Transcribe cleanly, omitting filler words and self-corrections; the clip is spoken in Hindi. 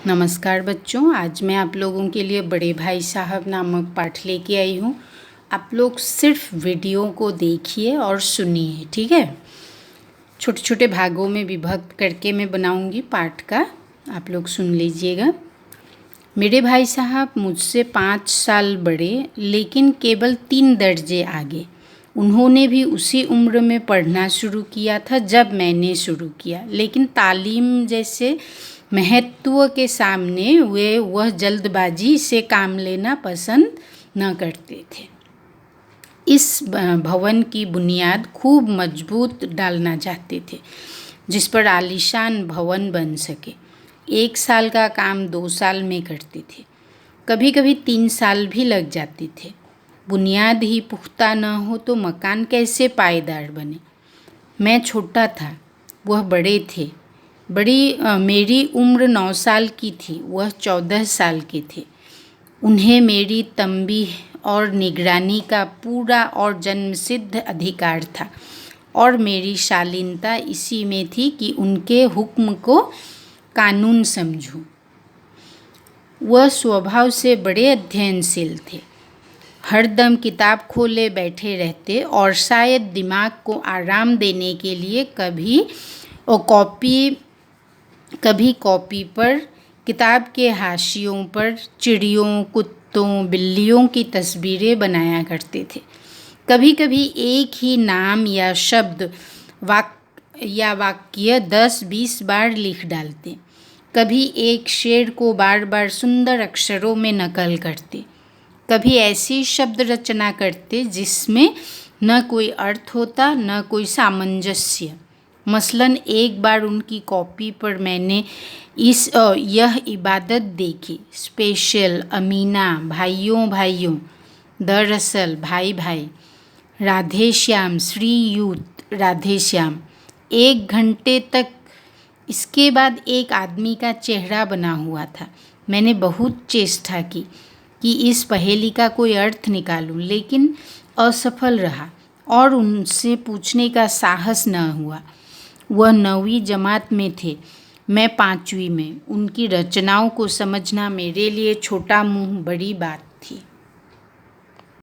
नमस्कार बच्चों, आज मैं आप लोगों के लिए बड़े भाई साहब नामक पाठ लेके आई हूँ। आप लोग सिर्फ वीडियो को देखिए और सुनिए, ठीक है। छोटे छोटे भागों में विभक्त करके मैं बनाऊँगी पाठ का, आप लोग सुन लीजिएगा। मेरे भाई साहब मुझसे 5 साल बड़े, लेकिन केवल 3 दर्जे आगे। उन्होंने भी उसी उम्र में पढ़ना शुरू किया था जब मैंने शुरू किया, लेकिन तालीम जैसे महत्व के सामने वह जल्दबाजी से काम लेना पसंद न करते थे। इस भवन की बुनियाद खूब मजबूत डालना चाहते थे, जिस पर आलीशान भवन बन सके। 1 साल का काम 2 साल में करते थे, कभी कभी 3 साल भी लग जाते थे। बुनियाद ही पुख्ता न हो तो मकान कैसे पायदार बने। मैं छोटा था, वह बड़े थे। मेरी उम्र 9 साल की थी, वह 14 साल के थे। उन्हें मेरी तंबीह और निगरानी का पूरा और जन्मसिद्ध अधिकार था, और मेरी शालीनता इसी में थी कि उनके हुक्म को कानून समझूं। वह स्वभाव से बड़े अध्ययनशील थे, हरदम किताब खोले बैठे रहते, और शायद दिमाग को आराम देने के लिए कभी कॉपी पर किताब के हाशियों पर चिड़ियों, कुत्तों, बिल्लियों की तस्वीरें बनाया करते थे। कभी कभी एक ही नाम या शब्द वाक्य 10-20 बार लिख डालते। कभी एक शेर को बार बार सुंदर अक्षरों में नकल करते। कभी ऐसी शब्द रचना करते जिसमें न कोई अर्थ होता, न कोई सामंजस्य। मसलन एक बार उनकी कॉपी पर मैंने यह इबादत देखी: स्पेशल, अमीना, भाइयों भाइयों, दरअसल, भाई भाई, राधे श्याम, श्रीयुत राधे श्याम। 1 घंटे तक इसके बाद एक आदमी का चेहरा बना हुआ था। मैंने बहुत चेष्टा की कि इस पहेली का कोई अर्थ निकालूं, लेकिन असफल रहा और उनसे पूछने का साहस न हुआ। वह 9वीं जमात में थे, मैं 5वीं में। उनकी रचनाओं को समझना मेरे लिए छोटा मुंह बड़ी बात